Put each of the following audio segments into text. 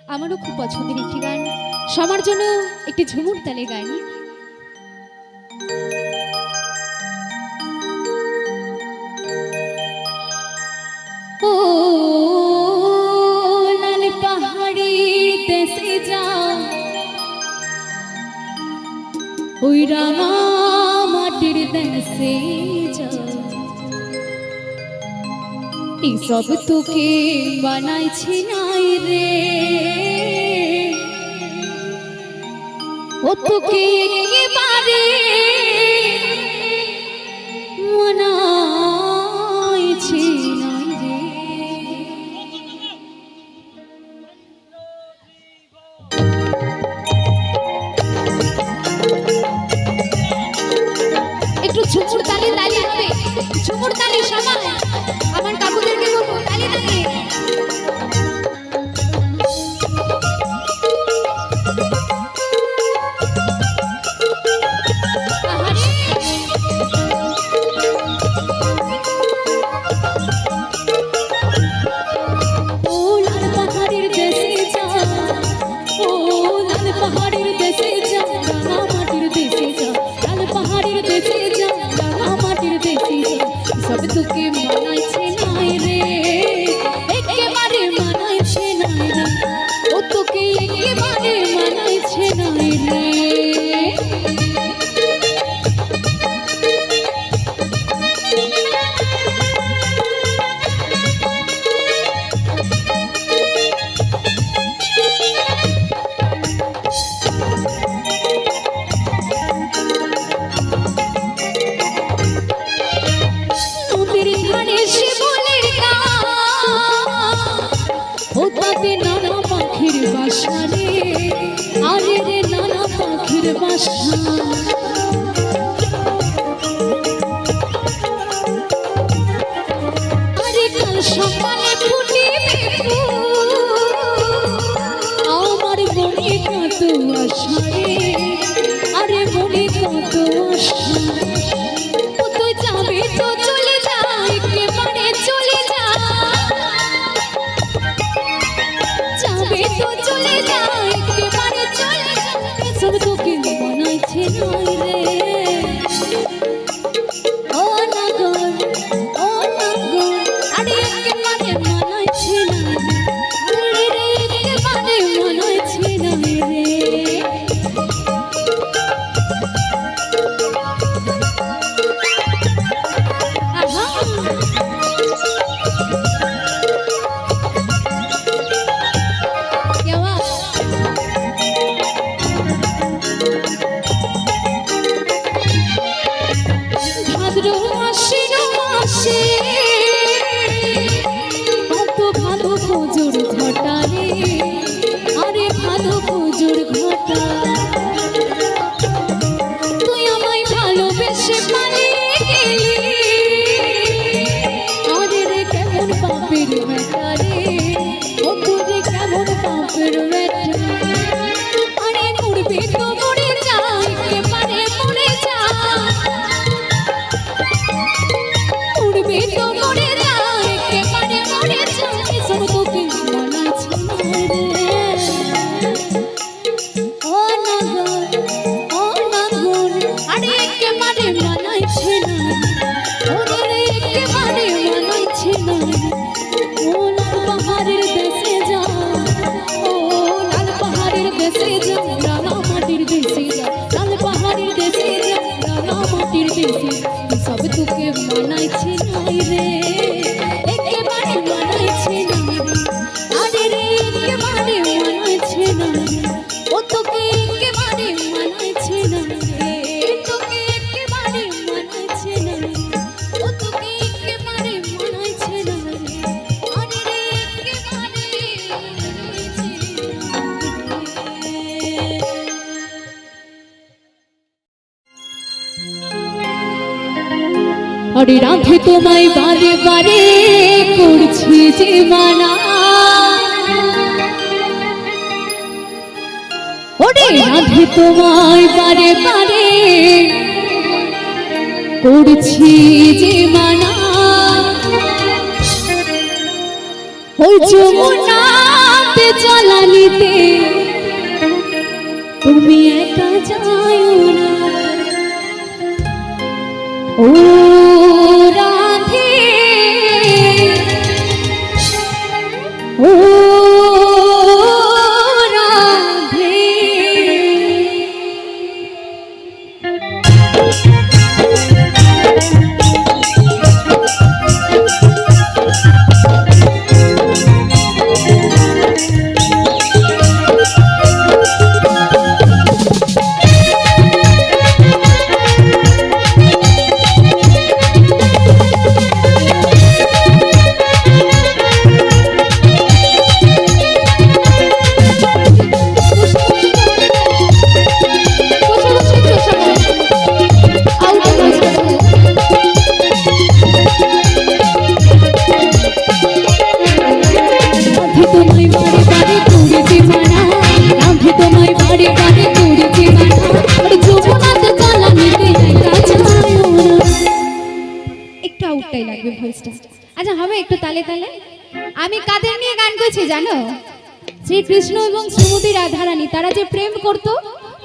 আমারও খুব পছন্দের একটি গান, সবার জন্য একটি ঝুমুর তালে গান। ও লাল পাহাড়ি দেশে যা, ওই রাঙা মাটির দেশে যা, এই সব তোকে বানাইছি নাই রে, ও তোকে একেবারে বানাইছি নাই রে। একটু ঝুমুর তালি তালি হবে, ঝুমুর তালি সবাই আমার কাকুদেরকে বলবো তালি তালি। তোকে মানাইছে নাই রে, একেবারে মানাইছে নাই রে, ও তোকে একেবারে মানাইছে নাই রে। নানা পাখির বাসা রে, আরে রে নানা পাখির বাসা, আরে কাল সকালে ফুটিবে আমার মনে কত আশা রে, আরে মনে কত আশা, ও তো যাবে তো চলে যা, একেবারে চলে যা, তো চলে যায় একেবারে চলে যায়, সব তোকে মানাইছে নাই রে, ও নগর ও নগর, আরে একেবারে মানাইছে নাই রে, রে একেবারে মানাইছে নাই রে। কত ভালো পুজোর ঘটা রে, আরে ভালো পুজোর ঘটা, তুই আমায় ভালোবেসে পালিয়ে গেলি, আরে রে কেমন পাপের বেটা রে, ও তুই কেমন পাপের বেটা, আরে মরবি তো মরে যা, একেবারে মরে যা, মরবি তো মরে যা, একেবারে মরে যা, সব তোকে মানাইছে নাই রে, ও নগর ও নগর, আরে একেবারে মানাইছে নাই, ওরে রে একেবারে মানাইছে নাই, ও লাল পাহাড়ের দেশে যা, ও লাল পাহাড়ের দেশে যা, রাঙা মাটির দেশে যা, লাল পাহাড়ের দেশে যা, রাঙা মাটির দেশে, সব তোকে মানাইছে নাই রে, একেবারে মানাইছে নাই রে, আরে রে একেবারে মানাইছে নাই রে, ও তোকে একেবারে মানাইছে নাই রে, তোকে একেবারে মানাইছে নাই রে, ও তোকে একেবারে মানাইছে নাই রে, আরে রে একেবারে মানাইছে নাই রে। আরে রাধে তোমায় বারে বারে করছি যে মানা, ওরে রাধে তোমায় বারে বারে করছি যে মানা, ওই যমুনাতে জ্বালানি বাড়িতে তুমি একা যাও না ও রাধে ও রাধে আচ্ছা হবে একটু তালে তালে আমি কাদের নিয়ে গান করছি জানো শ্রীকৃষ্ণ এবং শ্রীমতী রাধারানী তারা যে প্রেম করত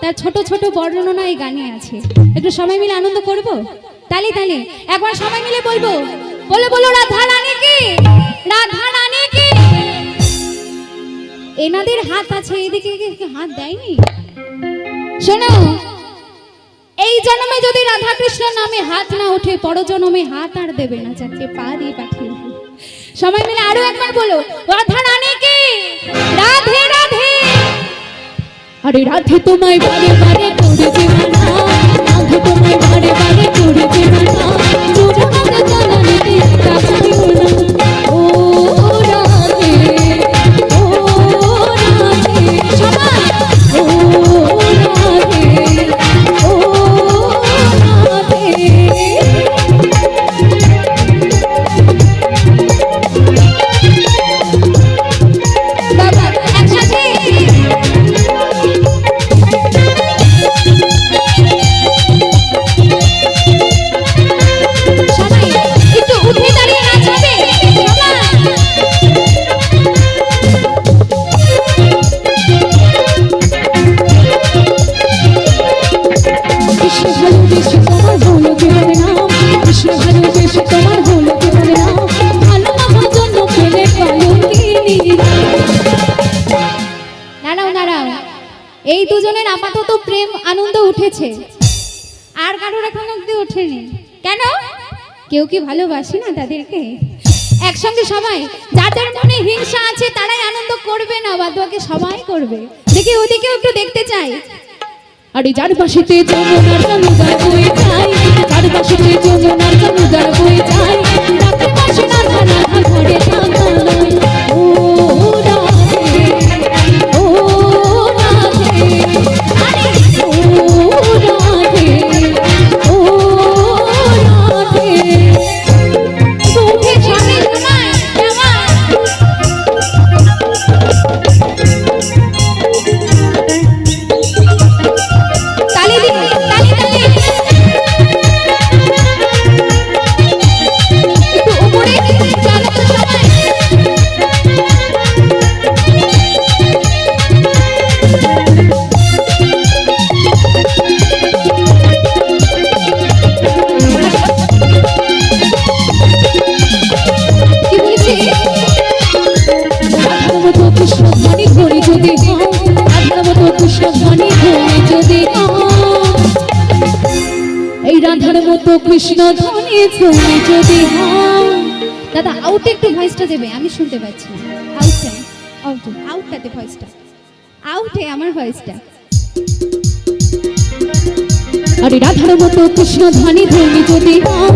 তার ছোট ছোট বর্ণনা এই গানে আছে একটু সবাই মিলে আনন্দ করব তালে তালে একবার সবাই মিলে বলবো বলে বলো রাধারানী কি রাধারানী কি এনাদের হাত আছে এদিকে হাত দেয়নি শোনো এই জন্মে যদি রাধা কৃষ্ণ নামে হাত না ওঠে পর জন্মে হাত আর দেবে না চারটে পা দিয়ে পাঠিয়ে সবাই মিলে আরো একবার বলো রাধা রানী কি রাধে রাধে আরে রাধে তোমায় বারে বারে করেছে মানা রাধে তোমায় বারে বারে করেছে মানা যৌবনাতে জ্বালানিতে কাঁচাইও না ও রাধে ও রাধে সবাই ও রাধে ও রাধে বাবা একসাথে সবাই একটু উঠে দাঁড়িয়ে নাচবে কৃষ্ণ ভালোবেসে তোমার হলো জীবনে নাম কৃষ্ণ ভালোবেসে তোমার হলো জীবনে নাম ভালোবাসার জন্য পেলে কলঙ্কিনী দাঁড়াও দাঁড়াও এই দুজনের আপাতত প্রেম আনন্দ উঠেছে আর কারোর এখন অব্দি ওঠেনি কেন কেউ কি ভালোবাসে না তাদেরকে একসঙ্গে সবাই যাদের মনে হিংসা আছে তারাই আনন্দ করবে না বাদ বাকি সবাই করবে দেখি ওদিকেও একটু দেখতে চাই আরে যার পাশেতে যমুনার সমুদ্র বয়ে যায় যার পাশেতে যমুনার সমুদ্র বয়ে যায় রাতে পাশে রাধা রাধা ঘরে থাকা নয় ও রাধে ও রাধে আরে ও রাধে ও রাধে তোকে জানে তোমায় দেওয়া তালি দিন তালি তালি একটু উপরে চলো তো সবাই কি বলছি রাধার মতো কৃষ্ণ ধ্বনি ধরি যদি হও রাধার মতো কৃষ্ণ ধ্বনি ধরি যদি হও এই রাধার মতো কৃষ্ণ ধ্বনি ধরি যদি হও দাদা আউটে একটু ভয়েসটা দেবে আমি শুনতে পাচ্ছি না আউটে আউটে আউটটাতে ভয়েসটা আউটে আমার ভয়েসটা আরে রাধার মতো কৃষ্ণ ধ্বনি ধরি যদি হও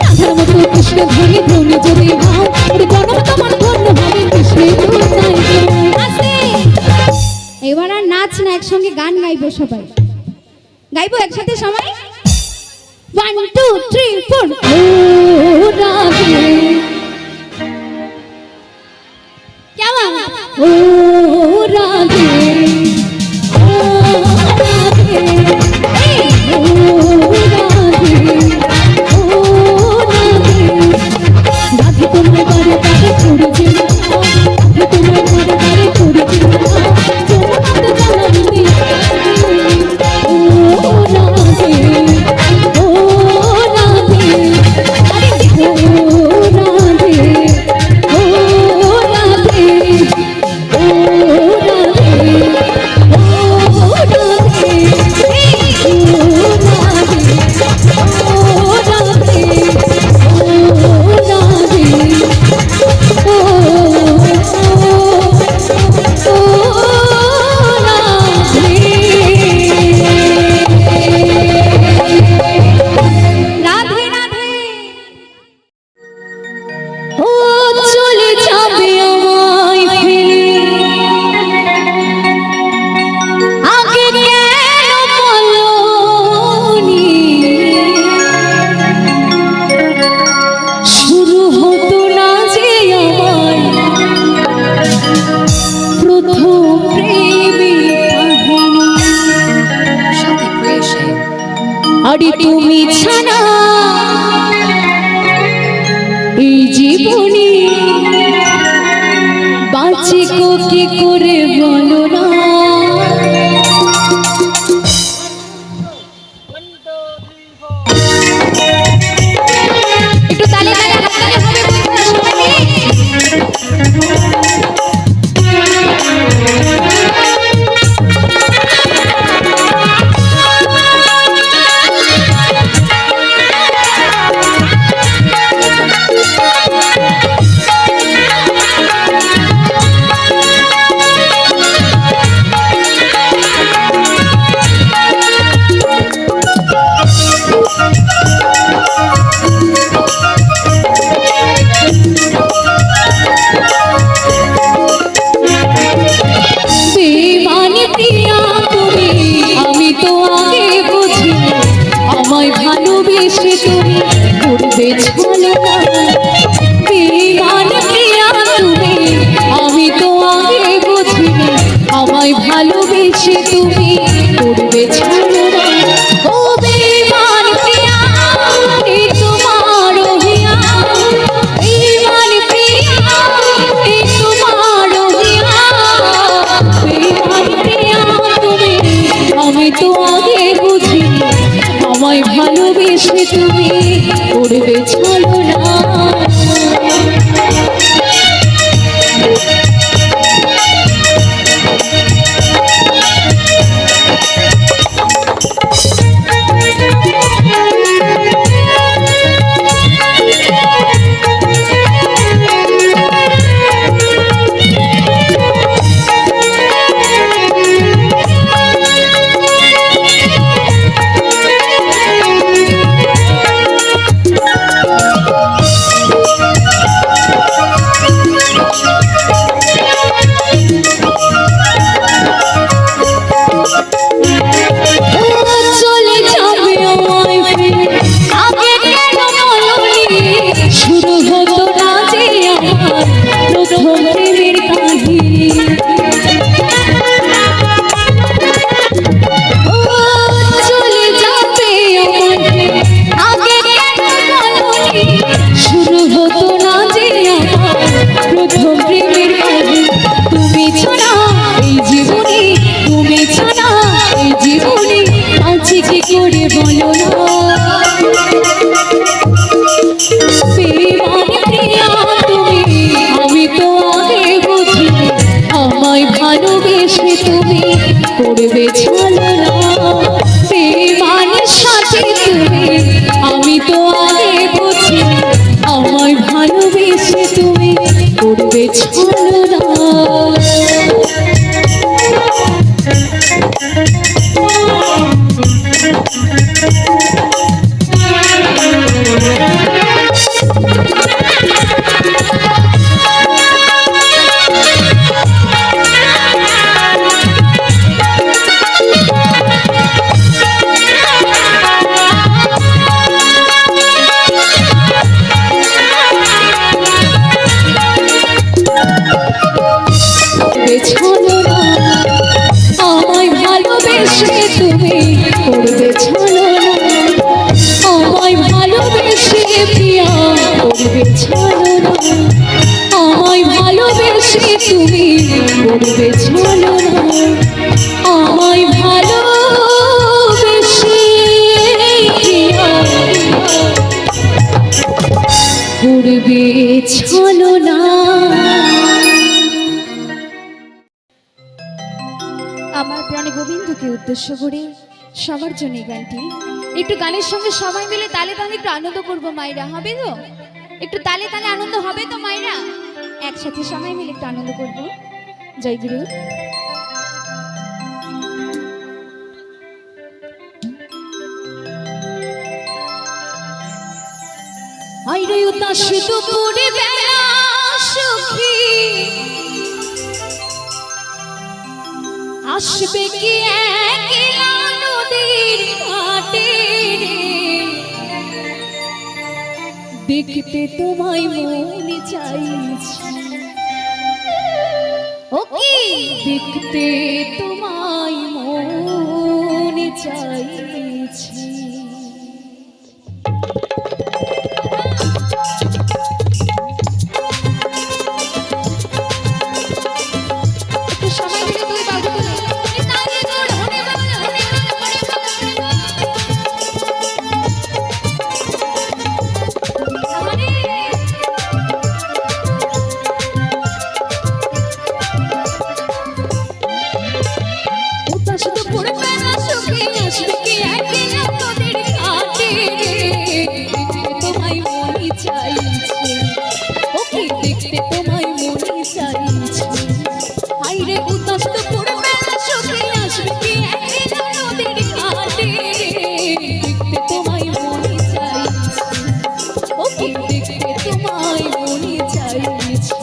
রাধার মতো কৃষ্ণ ধ্বনি ধরি যদি হও ওরে জন্ম তোমার ধন্য হবে কৃষ্ণের দুর্দাই আস্তে এবার আর নাচ না একসঙ্গে গান গাইবো সবাই গাইবো একসাথে সবাই 1 2 3 4 ও রাধে কেমন ও রাধে ও রাধে ও রাধে ও রাধে রাধে তোমায় বারে বারে করেছে রাধে তোমায় বারে বারে করেছে করে বলো না। একটু তালে তালে হাততালি হবে বন্ধুরা সবাই ভালোবেসে তুমি করবে ছলনা। বেঈমান প্রিয়া তুমি, আমি তো আগে বুঝিনি আমায় ভালোবেসে তুমি করবে ছলনা। ও বেঈমান প্রিয়া এই তোমার অভিয়া, বেঈমান প্রিয়া এই তোমার অভিয়া। বেঈমান প্রিয়া তুমি, আমি তো আগে বুঝিনি আমায় ভালোবেসে তুমি করবে ছলনা। ভালোবেসে তুমি করবে ছলনা। বেঈমানের সাথে তুমি, আমি তো আগে বুঝিনি আমায় ভালোবেসে তুমি করবে ছলনা। আমায় ভালোবেসে তুমি করবে ছলনা। আমায় ভালোবেসে প্রিয়া করবে ছলনা। আমায় ভালোবেসে তুমি করবে ছলনা। আমায় ভালোবেসে প্রিয়া করবে ছলনা। আমার প্রাণে গোবিন্দকে উদ্দেশ্য করে সবার জন্য এই গানটি। একটু গানের সঙ্গে সবাই মিলে তালে তালে একটু আনন্দ করবো মায়েরা, হবে তো? একটু তালে তালে আনন্দ হবে তো মায়েরা? একসাথে সবাই মিলে একটু আনন্দ করবো। জয় গুরু। আইরে উদাস দুপুরে বেলা সুখী আসবে কি একলা নদীর ঘাটে রে, দেখতে তোমায় মনে চাইছে। ও কি দেখতে তোমায় মনে চাইছে। থেকে তুই বাবু তুলে তালে গোল হনে বল হনে উদাস তো পড়বে না সুখে আসবে কি একদিন তোদের ঘাটে তোমায় মনে চাইছে ওকে দেখতে তোমায় মনে চাইছে হাইরে উদাস তো পড়বে না সুখে আসবে কি একদিন তোদের ঘাটে দেখতে তোমায় মনে চাইছে ওকে দেখতে তোমায় মনে চাইছে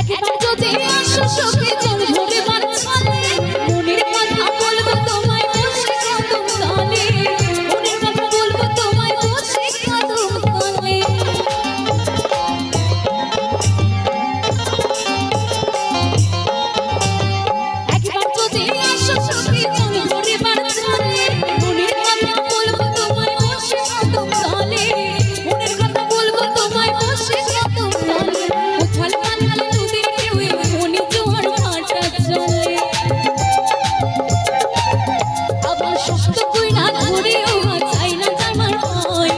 একবার যদি আসো সখী জল ভরে বাঁচালে মনের কথা বলবো তোমায় বসে কদম তলে মনের কথা বলবো তোমায় বসে কদম তলে একবার যদি আসো সখী জল ভরে বাঁচালে মনের কথা বলবো তোমায় বসে কদম তলে মনের কথা বলবো তোমায় বসে কদম তলে উথাল পাতাল নদীর ঢেউয়ে মনে জোয়ার ভাটা চলে আবার শক্ত কইরা ধরেও চাই না আমার ভয়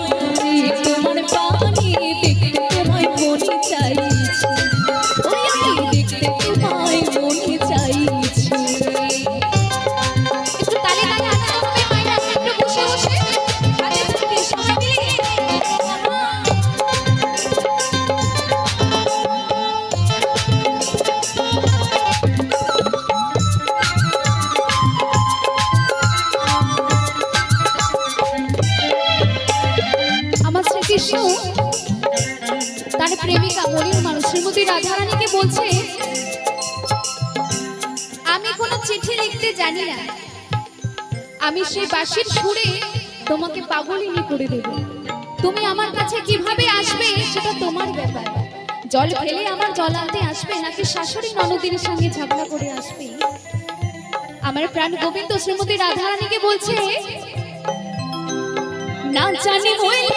তোমার পানি দেখতে তোমায় মনে চাইছে ওই আমি দেখতে তোমায় মনে চাইছে একটু তালে তালে আনন্দ হবে মাইরা একটু বসে বসে হাতে হাতে সবাই মিলে আমার শ্রীকৃষ্ণ তার প্রেমিকা মনির মানুষ শ্রীমতী রাধারানীকে বলছে আমি কোনো চিঠি লিখতে জানি না আমি সেই বাঁশির সুরে তোমাকে পাগলিনী করে দেব তুমি আমার কাছে কিভাবে আসবে সেটা তোমার ব্যাপার জল ফেলে আমার জল আনতে আসবে নাকি শাশুড়ি ননদিনীর সঙ্গে ঝগড়া করে আসবে আমার প্রাণ গোবিন্দ শ্রীমতী রাধারানীকে বলছে না জানি হইলে